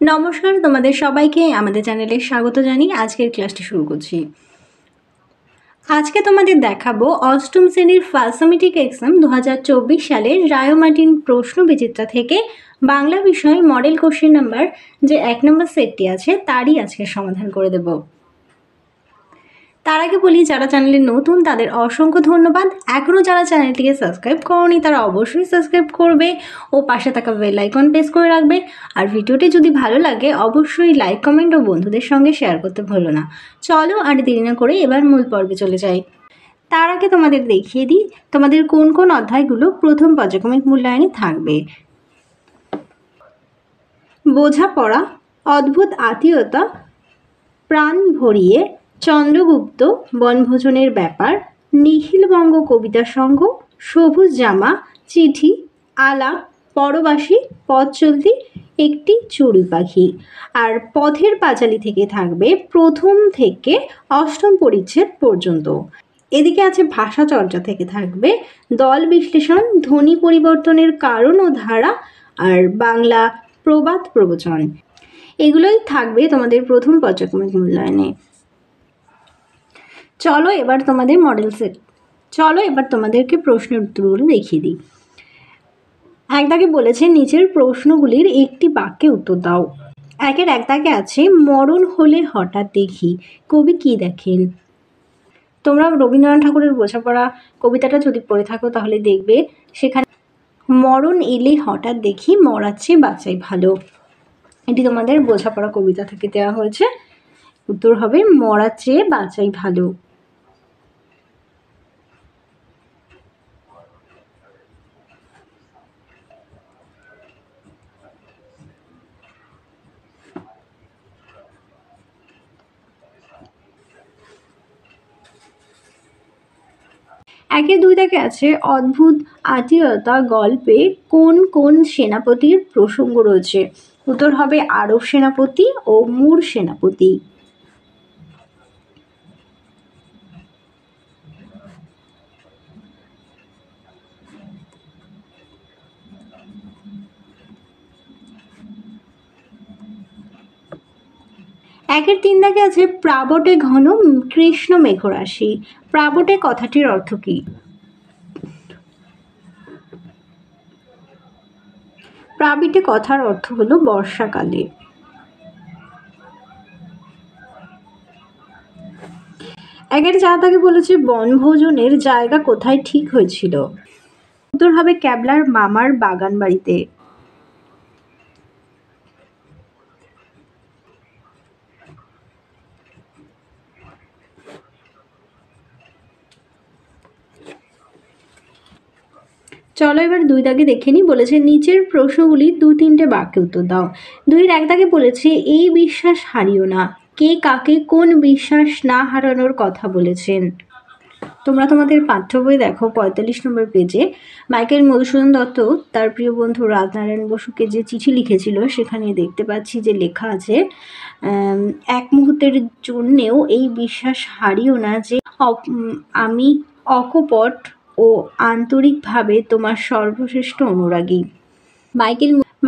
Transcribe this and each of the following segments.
নমস্কার, তোমাদের সবাইকে আমাদের চ্যানেলে স্বাগত জানিয়ে আজকের ক্লাসটি শুরু করছি। আজকে তোমাদের দেখাবো অষ্টম শ্রেণীর ফার্স্ট সেমিস্টার এক্সাম 2024 সালের রায়োমার্টিন প্রশ্ন বিচিত্রা থেকে বাংলা বিষয় মডেল কোশ্চেন নাম্বার যে 1 নম্বর সেটটি আছে তারই আজকে সমাধান করে দেব। তার আগে বলি, যারা চ্যানেলে নতুন তাদের অসংখ্য ধন্যবাদ। এখনও যারা চ্যানেলটিকে সাবস্ক্রাইব করনি তারা অবশ্যই সাবস্ক্রাইব করবে ও পাশে থাকা বেল আইকন প্রেস করে রাখবে। আর ভিডিওটি যদি ভালো লাগে অবশ্যই লাইক, কমেন্ট ও বন্ধুদের সঙ্গে শেয়ার করতে ভুলো না। চলো আর দেরি না করে এবার মূল পর্বে চলে যাই। তার আগে তোমাদের দেখিয়ে দিই তোমাদের কোন কোন অধ্যায়গুলো প্রথম পর্যায়ক্রমিক মূল্যায়নে থাকবে। বোঝাপড়া, অদ্ভুত আত্মীয়তা, প্রাণ ভরিয়ে, চন্দ্রগুপ্ত, বনভোজনের ব্যাপার, নিখিলবঙ্গ কবিতা সংঘ, সবুজ জামা, চিঠি, আলাপ, পরবাসী, পথ চলতি, একটি চড়ুই পাখি। আর পথের পাঁচালী থেকে থাকবে প্রথম থেকে অষ্টম পরিচ্ছেদ পর্যন্ত। এদিকে আছে ভাষা চর্চা থেকে থাকবে দল বিশ্লেষণ, ধ্বনি পরিবর্তনের কারণ ও ধারা, আর বাংলা প্রবাদ প্রবচন। এগুলোই থাকবে তোমাদের প্রথম পর্যায়ক্রমিক মূল্যায়নে। চলো এবার তোমাদেরকে প্রশ্নের উত্তরগুলো দেখিয়ে দিই। এক দাগে বলেছে নিচের প্রশ্নগুলির একটি বাক্যে উত্তর দাও। একের এক দাগে আছে মরণ হলে হঠাৎ দেখি, কবি কি দেখেন? তোমরা রবীন্দ্রনাথ ঠাকুরের বোঝাপড়া কবিতাটা যদি পড়ে থাকো তাহলে দেখবে সেখানে মরণ এলে হঠাৎ দেখি, মরার চেয়ে বাঁচাই ভালো। এটি তোমাদের বোঝাপড়া কবিতা থেকে দেওয়া হয়েছে। উত্তর হবে মরার চেয়ে বাঁচাই ভালো। একের দুই দাগে আছে অদ্ভুত আত্মীয়তা গল্পে কোন কোন সেনাপতির প্রসঙ্গ রয়েছে? উত্তর হবে আরব সেনাপতি ও মুর সেনাপতি। একের তিন দাগে আছে প্রাবটে ঘন কৃষ্ণ মেঘরাশি। প্রাবটে কথাটির অর্থ কি? প্রাবিটে কথার অর্থ হলো বর্ষাকালে। একের চার দাগে বলেছে বনভোজনের জায়গা কোথায় ঠিক হয়েছিল? উত্তর হবে ক্যাবলার মামার বাগান বাড়িতে। চলো এবার দুই দাগে দেখে নিই। বলেছে নিচের প্রশ্নগুলি দু তিনটে বাক্যে উত্তর দাও। দুইয়ের এক দাগে বলেছে এই বিশ্বাস হারিও না, কে কাকে কোন বিশ্বাস না হারানোর কথা বলেছেন? তোমরা তোমাদের পাঠ্য বই দেখো 45 নম্বর পেজে মাইকেল মধুসূদন দত্ত তার প্রিয় বন্ধু রাজনারায়ণ বসুকে যে চিঠি লিখেছিল সেখানে দেখতে পাচ্ছি যে লেখা আছে এক মুহূর্তের জন্যেও এই বিশ্বাস হারিও না যে আমি অকপট ও আন্তরিকভাবে তোমার সর্বশ্রেষ্ঠ অনুরাগী।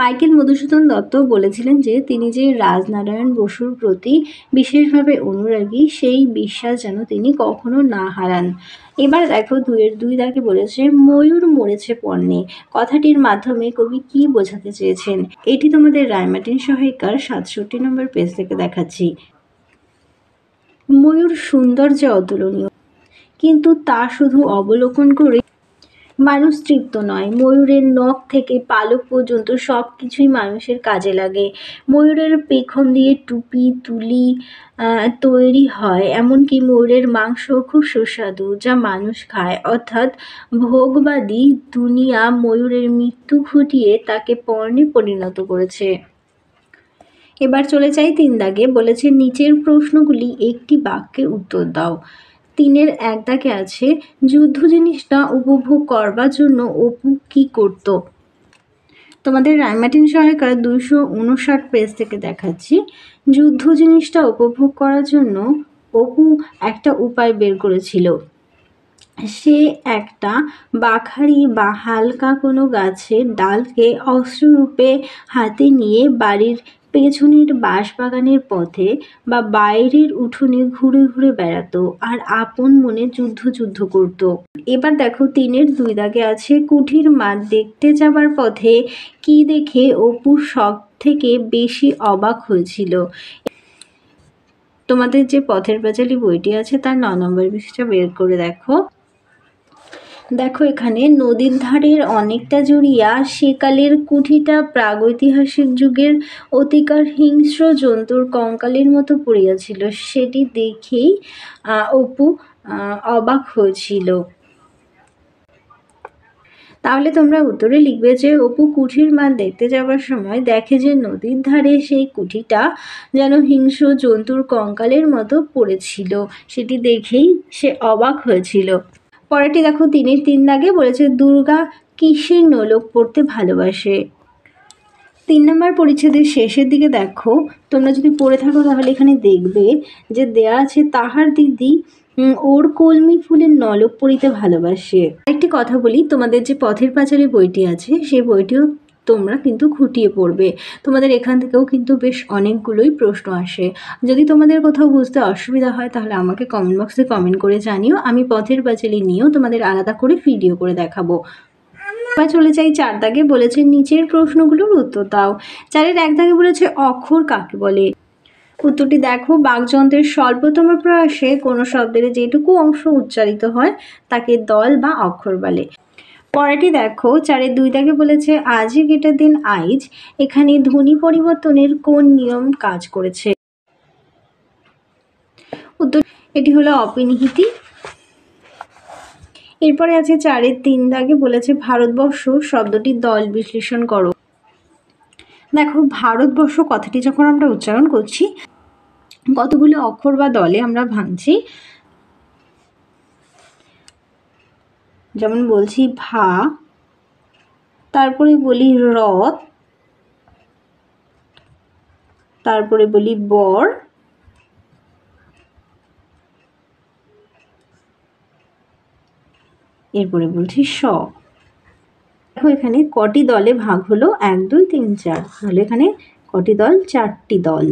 মাইকেল মধুসূদন দত্ত বলেছিলেন যে তিনি যে রাজনারায়ণ বসুর প্রতি বিশেষভাবে অনুরাগী সেই বিশ্বাস যেন তিনি কখনো না হারান। এবার দেখো দুইয়ের দুই দাগে বলেছে ময়ূর মরেছে পণ্যে, কথাটির মাধ্যমে কবি কি বোঝাতে চেয়েছেন? এটি তোমাদের রায়মার্টিন সহায়িকার 67 নম্বর পেজ থেকে দেখাচ্ছি। ময়ূর সৌন্দর্যে অতুলনীয়, কিন্তু তা শুধু অবলোকন করে মানুষ তৃপ্ত নয়। ময়ূরের নখ থেকে পালক পর্যন্ত সব কিছুই মানুষের কাজে লাগে। ময়ূরের পেখম দিয়ে টুপি, তুলি তৈরি হয়। এমনকি ময়ূরের মাংস খুব সুস্বাদু যা মানুষ খায়। অর্থাৎ ভোগবাদী দুনিয়া ময়ূরের মৃত্যু ঘটিয়ে তাকে পণ্যে পরিণত করেছে। এবার চলে যাই তিন দাগে। বলেছে নিচের প্রশ্নগুলি একটি বাক্যে উত্তর দাও। তিনের এক দাগে আছে যুদ্ধ জিনিসটা উপভোগ করবার জন্য অপু কি করত? তোমাদের রায়মার্টিন সহায়িকার 259 পেজ থেকে দেখাচ্ছি। যুদ্ধ জিনিসটা উপভোগ করার জন্য অপু একটা উপায় বের করেছিল। সে একটা বাখারি বা হালকা কোনো গাছের ডালকে অস্ত্ররূপে হাতে নিয়ে বাড়ির পেছনের বাঁশবাগানের পথে বা বাইরের উঠোনে ঘুরে ঘুরে বেড়াতো আর আপন মনে যুদ্ধ করত। এবার দেখো 3-এর 2 দাগে আছে কুঠির মাঠ দেখতে যাবার পথে কি দেখে অপু সব থেকে বেশি অবাক হয়েছিল। তোমাদের যে পথের পাঁচালী বইটি আছে তার 9 নম্বর পৃষ্ঠা বের করে দেখো। দেখো এখানে নদীর ধারের অনেকটা জুড়িয়া সেকালের কুঠিটা প্রাগৈতিহাসিক যুগের অতিকার হিংস্র জন্তুর কঙ্কালের মতো পড়িয়াছিল। সেটি দেখেই অপু অবাক হয়েছিল। তাহলে তোমরা উত্তরে লিখবে যে অপু কুঠির মাঠ দেখতে যাওয়ার সময় দেখে যে নদীর ধারে সেই কুঠিটা যেন হিংস্র জন্তুর কঙ্কালের মতো পড়েছিল। সেটি দেখেই সে অবাক হয়েছিল। পরেরটি দেখো 3-এর 3 দাগে বলেছে দুর্গা কিসের নোলক পড়তে ভালোবাসে। 3 নম্বর পরিচ্ছেদের শেষের দিকে দেখো, তোমরা যদি পড়ে থাকো তাহলে এখানে দেখবে যে দেয়া আছে তাহার দিদি ওর কলমি ফুলের নলক পড়িতে ভালোবাসে। একটি কথা বলি, তোমাদের যে পথের পাঁচালী বইটি আছে সেই বইটিও তোমরা কিন্তু খুঁটিয়ে পড়বে। তোমাদের এখান থেকেও কিন্তু বেশ অনেকগুলোই প্রশ্ন আসে। যদি তোমাদের কোথাও বুঝতে অসুবিধা হয় তাহলে আমাকে কমেন্ট বক্সে কমেন্ট করে জানিও। আমি পথের পাঁচালী নিয়েও তোমাদের আলাদা করে ভিডিও করে দেখাবো। এবার চলে যাই 4 দাগে বলেছে নিচের প্রশ্নগুলোর উত্তর দাও। 4-এর 1 দাগে বলেছে অক্ষর কাকে বলে। উত্তরটি দেখো, বাকযন্ত্রের স্বল্পতম প্রয়াসে কোনো শব্দের যেটুকু অংশ উচ্চারিত হয় তাকে দল বা অক্ষর বলে। পরেরটি দেখো 4-এর 2 দাগে বলেছে আজই গেটার দিন আইজ, এখানে ধ্বনি পরিবর্তনের কোন নিয়ম কাজ করেছে। উত্তর এটি হলো অপিনিহিতি। এরপরে আছে 4-এর 3 দাগে বলেছে ভারতবর্ষ শব্দটির দল বিশ্লেষণ করো। দেখো ভারতবর্ষ কথাটি যখন আমরা উচ্চারণ করছি কতগুলো অক্ষর বা দলে আমরা ভাঙছি। যেমন বলছি ভা, তারপরে বলি রথ, তারপরে বলি বর, এরপরে বলছি স। দেখো এখানে কটি দলে ভাগ হলো 1 2 3 4, তাহলে এখানে কটি দল 4টি দল।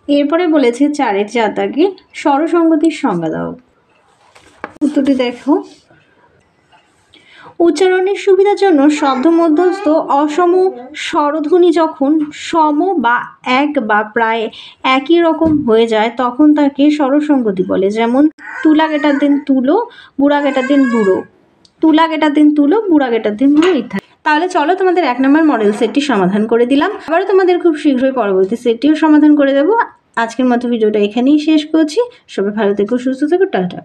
এরপরে বলেছে 4-এর 4 দাগে স্বরসঙ্গতির সংজ্ঞা দাও। উত্তরটি দেখো, উচ্চারণের সুবিধার জন্য শব্দ মধ্যস্থ অসম স্বরধ্বনি যখন সম বা এক বা প্রায় একই রকম হয়ে যায় তখন তাকে স্বরসঙ্গতি বলে। যেমন তুলা গেটার দিন তুলো, বুড়া গেটার দিন বুড়ো, তুলা গেটার দিন তুলো, বুড়া গেটার দিন বুড়ো ইত্যাদি। তাহলে চলো তোমাদের 1 নম্বর মডেল সেটটি সমাধান করে দিলাম। আবারও তোমাদের খুব শীঘ্রই পরবর্তী সেটটিও সমাধান করে দেবো। আজকের মতো ভিডিওটা এখানেই শেষ করছি। সবাই ভালো থেকো, সুস্থ থেকো, টাটা।